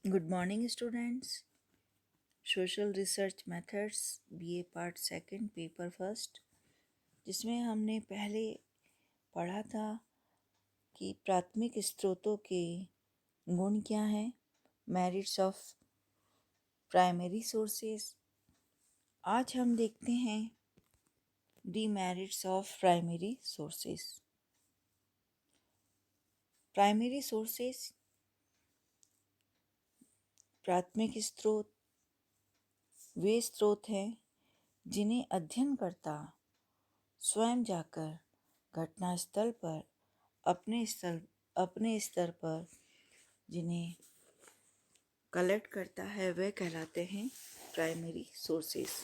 Good morning students. Social research methods BA part second paper first, जिसमें हमने पहले पढ़ा था कि प्राथमिक स्रोतों के गुण क्या हैं, मेरिट्स ऑफ प्राइमरी सोर्सेस। आज हम देखते हैं demerits of primary sources. Primary sources प्राथमिक स्रोत वे स्रोत हैं जिन्हें अध्ययनकर्ता स्वयं जाकर घटनास्थल पर अपने स्तर पर जिन्हें कलेक्ट करता है वे कहलाते हैं प्राइमरी सोर्सेस।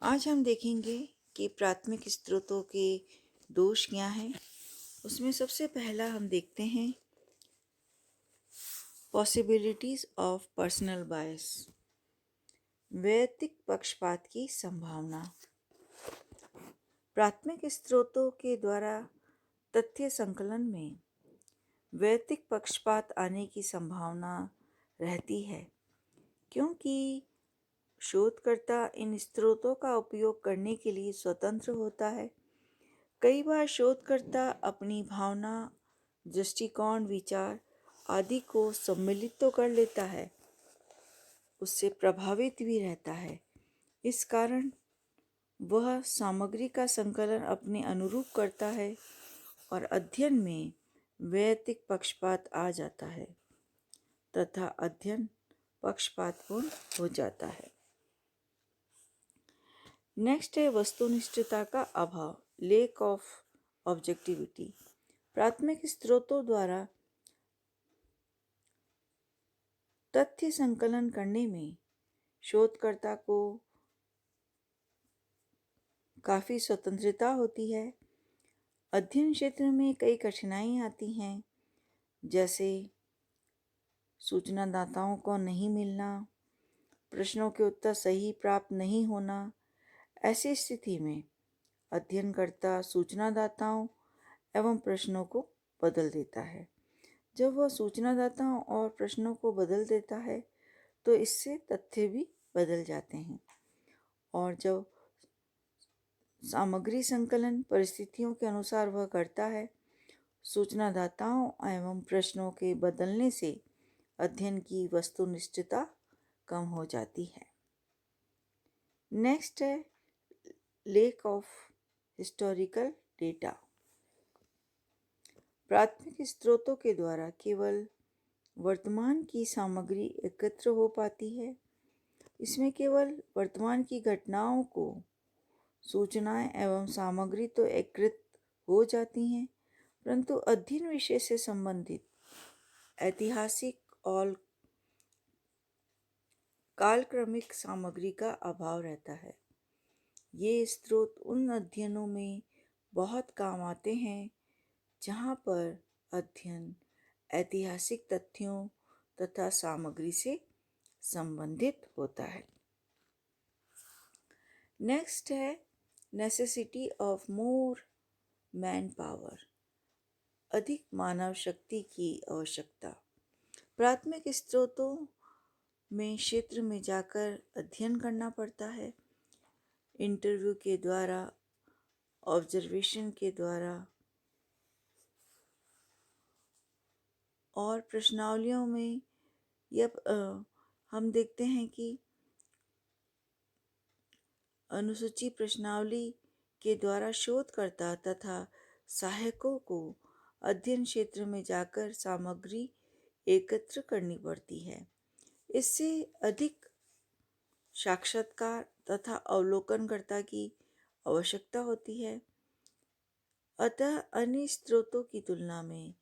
आज हम देखेंगे कि प्राथमिक स्रोतों के दोष क्या हैं। उसमें सबसे पहला हम देखते हैं पॉसिबिलिटीज ऑफ पर्सनल बायस, वैयक्तिक पक्षपात की संभावना। प्राथमिक स्रोतों के द्वारा तथ्य संकलन में वैयक्तिक पक्षपात आने की संभावना रहती है, क्योंकि शोधकर्ता इन स्रोतों का उपयोग करने के लिए स्वतंत्र होता है। कई बार शोधकर्ता अपनी भावना, दृष्टिकोण, विचार आदि को सम्मिलित तो कर लेता है, उससे प्रभावित भी रहता है। इस कारण वह सामग्री का संकलन अपने अनुरूप करता है और अध्ययन में वैयक्तिक पक्षपात आ जाता है तथा अध्ययन पक्षपातपूर्ण हो जाता है। नेक्स्ट है वस्तुनिष्ठता का अभाव, लेक ऑफ ऑब्जेक्टिविटी। प्राथमिक स्रोतों द्वारा तथ्य संकलन करने में शोधकर्ता को काफ़ी स्वतंत्रता होती है। अध्ययन क्षेत्र में कई कठिनाइयाँ आती हैं, जैसे सूचनादाताओं को नहीं मिलना, प्रश्नों के उत्तर सही प्राप्त नहीं होना। ऐसी स्थिति में अध्ययनकर्ता सूचनादाताओं एवं प्रश्नों को बदल देता है। जब वह सूचनादाताओं और प्रश्नों को बदल देता है तो इससे तथ्य भी बदल जाते हैं, और जब सामग्री संकलन परिस्थितियों के अनुसार वह करता है, सूचनादाताओं एवं प्रश्नों के बदलने से अध्ययन की वस्तुनिष्ठता कम हो जाती है। नेक्स्ट है लेक ऑफ हिस्टोरिकल डेटा। प्राथमिक स्रोतों के द्वारा केवल वर्तमान की सामग्री एकत्र हो पाती है। इसमें केवल वर्तमान की घटनाओं को सूचनाएं एवं सामग्री तो एकत्रित हो जाती हैं, परंतु अध्ययन विषय से संबंधित ऐतिहासिक और कालक्रमिक सामग्री का अभाव रहता है। ये स्रोत उन अध्ययनों में बहुत काम आते हैं जहाँ पर अध्ययन ऐतिहासिक तथ्यों तथा सामग्री से संबंधित होता है। नेक्स्ट है necessity of more man power, अधिक मानव शक्ति की आवश्यकता। प्राथमिक स्रोतों में क्षेत्र में जाकर अध्ययन करना पड़ता है। इंटरव्यू के द्वारा, ऑब्जर्वेशन के द्वारा और प्रश्नावलियों में हम देखते हैं कि अनुसूची प्रश्नावली के द्वारा शोधकर्ता तथा सहायकों को अध्ययन क्षेत्र में जाकर सामग्री एकत्र करनी पड़ती है। इससे अधिक साक्षात्कार तथा अवलोकनकर्ता की आवश्यकता होती है। अतः अन्य स्रोतों की तुलना में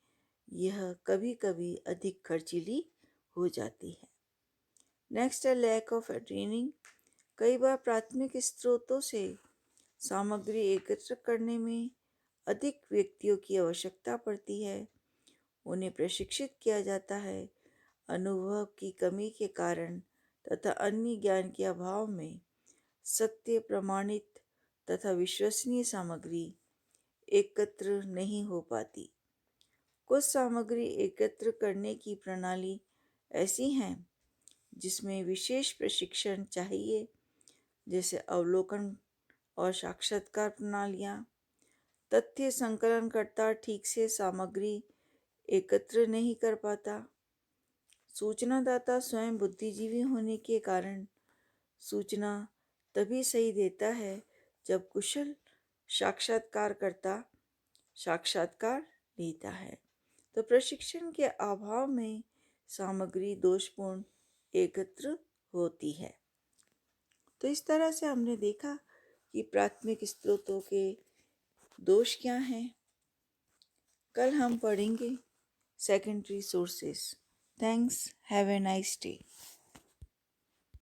यह कभी कभी अधिक खर्चीली हो जाती है। नेक्स्ट है लैक ऑफ ट्रेनिंग। कई बार प्राथमिक स्रोतों से सामग्री एकत्र करने में अधिक व्यक्तियों की आवश्यकता पड़ती है। उन्हें प्रशिक्षित किया जाता है। अनुभव की कमी के कारण तथा अन्य ज्ञान के अभाव में सत्य, प्रमाणित तथा विश्वसनीय सामग्री एकत्र नहीं हो पाती। कुछ सामग्री एकत्र करने की प्रणाली ऐसी हैं जिसमें विशेष प्रशिक्षण चाहिए, जैसे अवलोकन और साक्षात्कार प्रणालियाँ। तथ्य संकलनकर्ता ठीक से सामग्री एकत्र नहीं कर पाता। सूचनादाता स्वयं बुद्धिजीवी होने के कारण सूचना तभी सही देता है जब कुशल साक्षात्कारकर्ता साक्षात्कार लेता है। तो प्रशिक्षण के अभाव में सामग्री दोषपूर्ण एकत्र होती है। तो इस तरह से हमने देखा कि प्राथमिक स्रोतों के दोष क्या हैं। कल हम पढ़ेंगे secondary sources. Thanks, have a nice day.